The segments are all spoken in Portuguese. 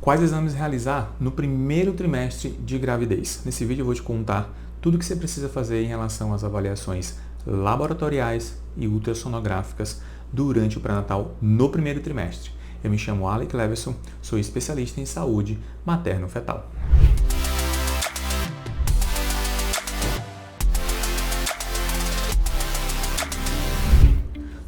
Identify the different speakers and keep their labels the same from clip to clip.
Speaker 1: Quais exames realizar no primeiro trimestre de gravidez? Nesse vídeo eu vou te contar tudo o que você precisa fazer em relação às avaliações laboratoriais e ultrassonográficas durante o pré-natal no primeiro trimestre. Eu me chamo Alec Leverson, sou especialista em saúde materno-fetal.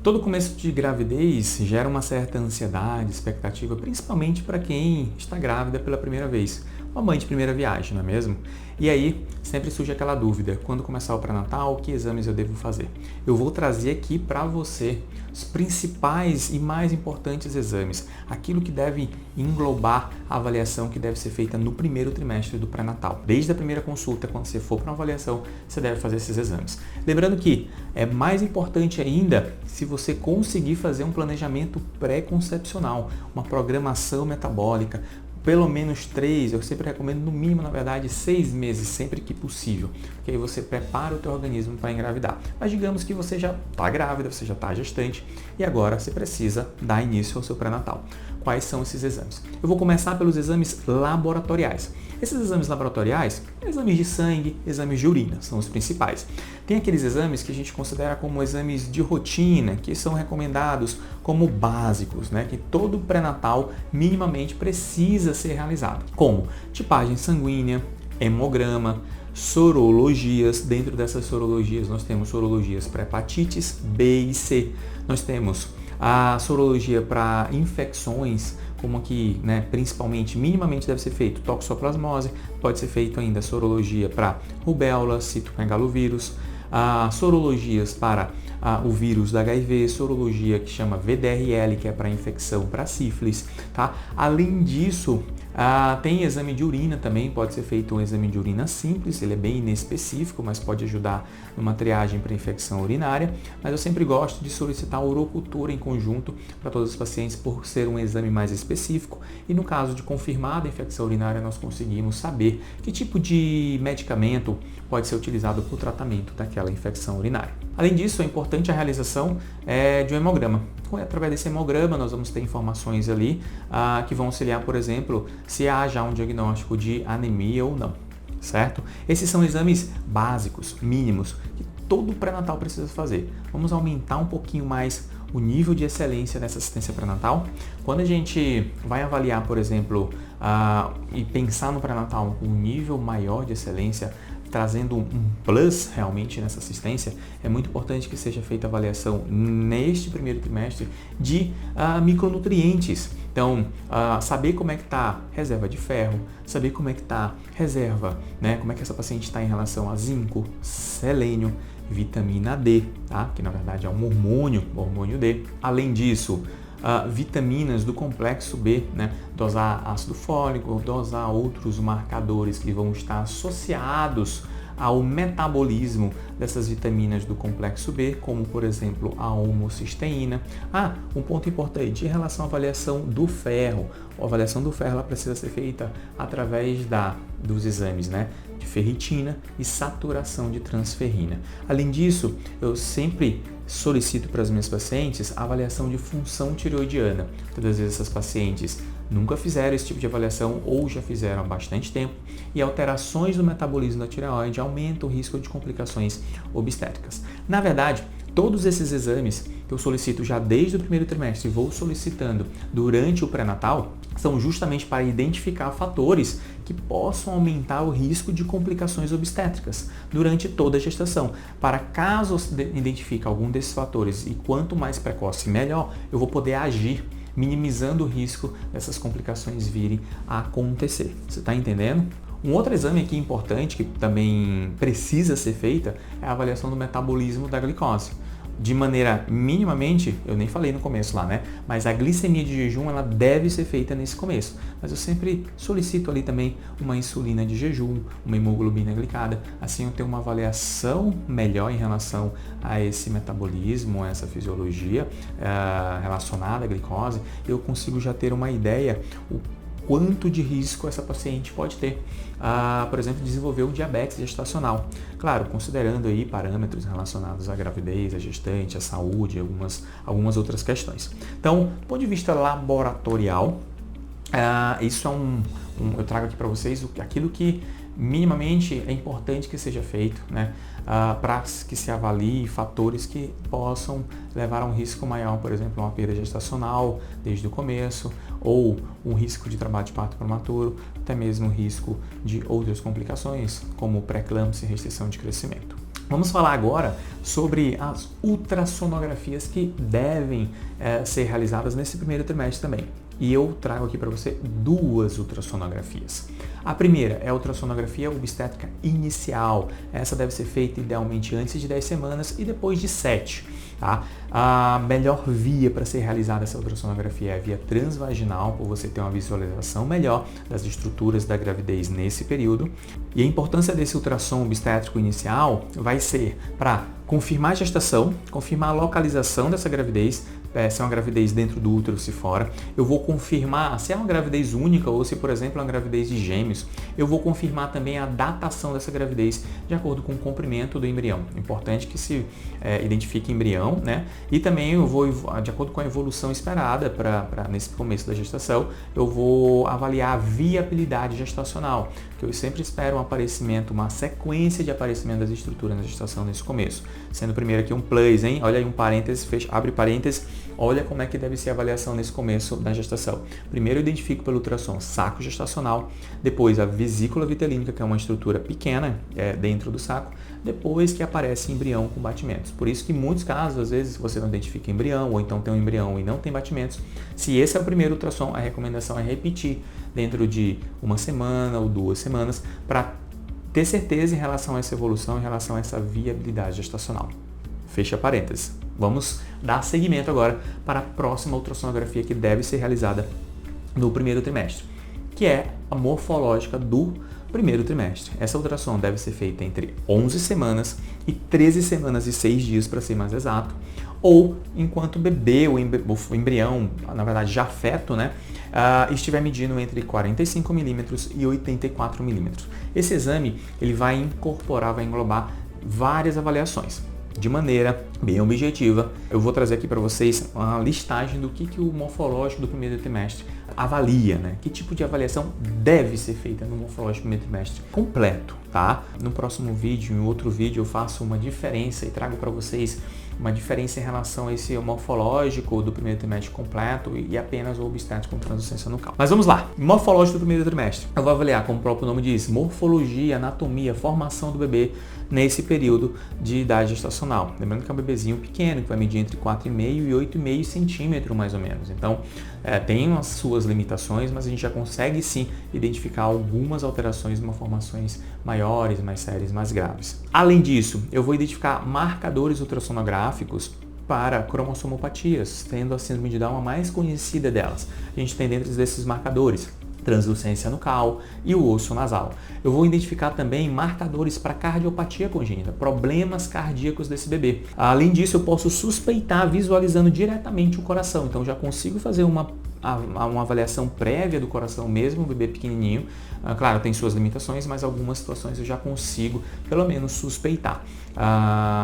Speaker 1: Todo começo de gravidez gera uma certa ansiedade, expectativa, principalmente para quem está grávida pela primeira vez, uma mãe de primeira viagem, não é mesmo? E aí sempre surge aquela dúvida, quando começar o pré-natal, que exames eu devo fazer? Eu vou trazer aqui para você os principais e mais importantes exames, aquilo que deve englobar a avaliação que deve ser feita no primeiro trimestre do pré-natal. Desde a primeira consulta, quando você for para uma avaliação, você deve fazer esses exames. Lembrando que é mais importante ainda se você conseguir fazer um planejamento pré-concepcional, uma programação metabólica, pelo menos 3, eu sempre recomendo no mínimo, na verdade, 6 meses, sempre que possível, porque aí você prepara o teu organismo para engravidar. Mas digamos que você já está grávida, você já está gestante e agora você precisa dar início ao seu pré-natal. Quais são esses exames? Eu vou começar pelos exames laboratoriais. Esses exames laboratoriais, exames de sangue, exames de urina, são os principais. Tem aqueles exames que a gente considera como exames de rotina, que são recomendados como básicos, né? Que todo pré-natal minimamente precisa ser realizado, como tipagem sanguínea, hemograma, sorologias. Dentro dessas sorologias nós temos sorologias para hepatites B e C, nós temos a sorologia para infecções, como aqui, né, principalmente, minimamente deve ser feito toxoplasmose, pode ser feito ainda sorologia para rubéola, citomegalovírus, sorologias para o vírus da HIV, sorologia que chama VDRL, que é para infecção para sífilis, tá? Além disso, tem exame de urina também, pode ser feito um exame de urina simples, ele é bem inespecífico, mas pode ajudar numa triagem para infecção urinária, mas eu sempre gosto de solicitar a urocultura em conjunto para todos os pacientes por ser um exame mais específico e no caso de confirmada infecção urinária nós conseguimos saber que tipo de medicamento pode ser utilizado para o tratamento daquela infecção urinária. Além disso, é importante a realização de um hemograma. Através desse hemograma, nós vamos ter informações ali que vão auxiliar, por exemplo, se há já um diagnóstico de anemia ou não, certo? Esses são exames básicos, mínimos, que todo pré-natal precisa fazer. Vamos aumentar um pouquinho mais o nível de excelência nessa assistência pré-natal. Quando a gente vai avaliar, por exemplo, e pensar no pré-natal com um nível maior de excelência, trazendo um plus realmente nessa assistência, é muito importante que seja feita a avaliação neste primeiro trimestre de micronutrientes. Então, saber como é que está reserva de ferro, saber como é que está reserva, né? Como é que essa paciente está em relação a zinco, selênio, vitamina D, tá? Que na verdade é um hormônio, o hormônio D. Além disso, vitaminas do complexo B, né? Dosar ácido fólico, dosar outros marcadores que vão estar associados ao metabolismo dessas vitaminas do complexo B, como por exemplo a homocisteína. Um ponto importante em relação à avaliação do ferro. A avaliação do ferro ela precisa ser feita através dos exames, né, de ferritina e saturação de transferrina. Além disso, eu sempre solicito para as minhas pacientes a avaliação de função tireoidiana. Todas as vezes essas pacientes nunca fizeram esse tipo de avaliação ou já fizeram há bastante tempo e alterações do metabolismo da tireoide aumentam o risco de complicações obstétricas. Na verdade, todos esses exames que eu solicito já desde o primeiro trimestre e vou solicitando durante o pré-natal são justamente para identificar fatores que possam aumentar o risco de complicações obstétricas durante toda a gestação. Para caso identifique algum desses fatores e quanto mais precoce melhor, eu vou poder agir minimizando o risco dessas complicações virem a acontecer. Você está entendendo? Um outro exame aqui importante que também precisa ser feita é a avaliação do metabolismo da glicose. De maneira minimamente, eu nem falei no começo lá, né? Mas a glicemia de jejum ela deve ser feita nesse começo. Mas eu sempre solicito ali também uma insulina de jejum, uma hemoglobina glicada. Assim eu tenho uma avaliação melhor em relação a esse metabolismo, a essa fisiologia relacionada à glicose. Eu consigo já ter uma ideia o quanto de risco essa paciente pode ter, por exemplo, desenvolver um diabetes gestacional. Claro, considerando aí parâmetros relacionados à gravidez, à gestante, à saúde, algumas outras questões. Então, do ponto de vista laboratorial, Isso é eu trago aqui para vocês aquilo que minimamente é importante que seja feito, né? Para que se avalie fatores que possam levar a um risco maior, por exemplo, uma perda gestacional desde o começo, ou um risco de trabalho de parto prematuro, até mesmo risco de outras complicações, como pré-eclâmpsia e restrição de crescimento. Vamos falar agora sobre as ultrassonografias que devem ser realizadas nesse primeiro trimestre também. E eu trago aqui para você 2 ultrassonografias. A primeira é a ultrassonografia obstétrica inicial. Essa deve ser feita idealmente antes de 10 semanas e depois de 7. Tá? A melhor via para ser realizada essa ultrassonografia é a via transvaginal, por você ter uma visualização melhor das estruturas da gravidez nesse período. E a importância desse ultrassom obstétrico inicial vai ser para confirmar a gestação, confirmar a localização dessa gravidez, se é uma gravidez dentro do útero, se fora. Eu vou confirmar se é uma gravidez única ou se, por exemplo, é uma gravidez de gêmeos. Eu vou confirmar também a datação dessa gravidez de acordo com o comprimento do embrião. É importante que se identifique embrião, né? E também eu vou, de acordo com a evolução esperada nesse começo da gestação, eu vou avaliar a viabilidade gestacional, que eu sempre espero um aparecimento, uma sequência de aparecimento das estruturas na gestação nesse começo. Sendo primeiro aqui um plus, hein? Olha aí um parênteses, abre parênteses. Olha como é que deve ser a avaliação nesse começo da gestação. Primeiro eu identifico pelo ultrassom saco gestacional, depois a vesícula vitelínica, que é uma estrutura pequena dentro do saco, depois que aparece embrião com batimentos. Por isso que em muitos casos, às vezes, você não identifica embrião, ou então tem um embrião e não tem batimentos. Se esse é o primeiro ultrassom, a recomendação é repetir dentro de 1 semana ou 2 semanas, para ter certeza em relação a essa evolução, em relação a essa viabilidade gestacional. Fecha parênteses. Vamos dar seguimento agora para a próxima ultrassonografia que deve ser realizada no primeiro trimestre, que é a morfológica do primeiro trimestre. Essa ultrassom deve ser feita entre 11 semanas e 13 semanas e 6 dias, para ser mais exato, ou enquanto o bebê, o embrião, na verdade já feto, né, estiver medindo entre 45 milímetros e 84 milímetros. Esse exame ele vai englobar várias avaliações. De maneira bem objetiva, eu vou trazer aqui para vocês uma listagem do que o morfológico do primeiro trimestre avalia, né? Que tipo de avaliação deve ser feita no morfológico do primeiro trimestre completo, tá? No próximo vídeo, em outro vídeo, eu faço uma diferença e trago para vocês uma diferença em relação a esse morfológico do primeiro trimestre completo e apenas o obstétrico com translucência nucal. Mas vamos lá, morfológico do primeiro trimestre. Eu vou avaliar, como o próprio nome diz, morfologia, anatomia, formação do bebê nesse período de idade gestacional. Lembrando que é um bebezinho pequeno, que vai medir entre 4,5 e 8,5 centímetros mais ou menos. Então, tem as suas limitações, mas a gente já consegue sim identificar algumas alterações, malformações maiores, mais sérias, mais graves. Além disso, eu vou identificar marcadores ultrassonográficos para cromossomopatias, tendo a síndrome de Down a mais conhecida delas. A gente tem dentro desses marcadores translucência nucal e o osso nasal. Eu vou identificar também marcadores para cardiopatia congênita, problemas cardíacos desse bebê. Além disso, eu posso suspeitar visualizando diretamente o coração. Então, já consigo fazer uma avaliação prévia do coração mesmo, o bebê pequenininho. Claro, tem suas limitações, mas algumas situações eu já consigo, pelo menos, suspeitar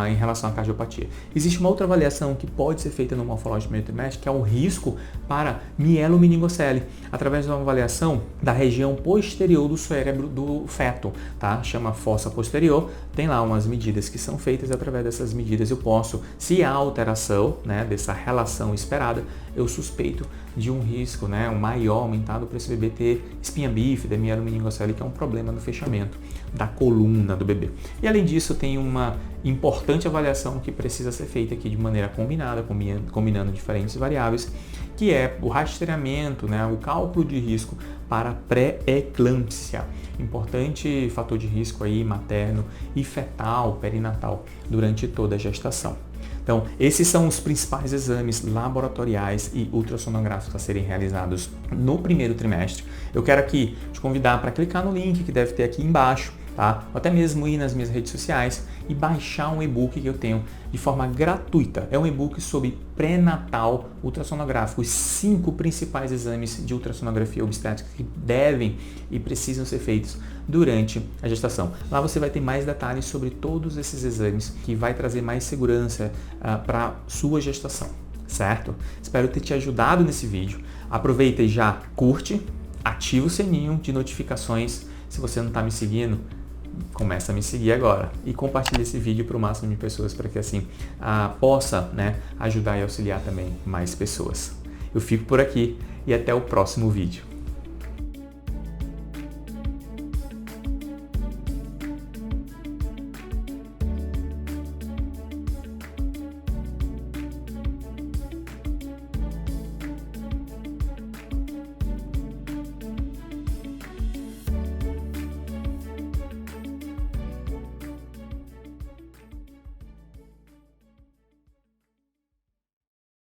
Speaker 1: em relação à cardiopatia. Existe uma outra avaliação que pode ser feita no morfológico do primeiro trimestre, que é o risco para mielomeningocele, através de uma avaliação da região posterior do cérebro do feto, tá? Chama fossa posterior. Tem lá umas medidas que são feitas, e através dessas medidas eu posso, se há alteração, né, dessa relação esperada, eu suspeito de um risco, né, um maior aumentado para esse bebê ter espinha bífida, mielomeningocele, que é um problema no fechamento da coluna do bebê. E além disso, tem uma importante avaliação que precisa ser feita aqui de maneira combinada, combinando diferentes variáveis, que é o rastreamento, né, o cálculo de risco para pré-eclâmpsia. Importante fator de risco aí materno e fetal, perinatal, durante toda a gestação. Então, esses são os principais exames laboratoriais e ultrassonográficos a serem realizados no primeiro trimestre. Eu quero aqui te convidar para clicar no link que deve ter aqui embaixo, tá? Ou até mesmo ir nas minhas redes sociais e baixar um e-book que eu tenho de forma gratuita. É um e-book sobre pré-natal ultrassonográfico, os 5 principais exames de ultrassonografia obstétrica que devem e precisam ser feitos durante a gestação. Lá você vai ter mais detalhes sobre todos esses exames, que vai trazer mais segurança para a sua gestação, certo? Espero ter te ajudado nesse vídeo. Aproveita e já curte, ativa o sininho de notificações. Se você não está me seguindo, começa a me seguir agora e compartilha esse vídeo para o máximo de pessoas para que assim possa, né, ajudar e auxiliar também mais pessoas. Eu fico por aqui e até o próximo vídeo.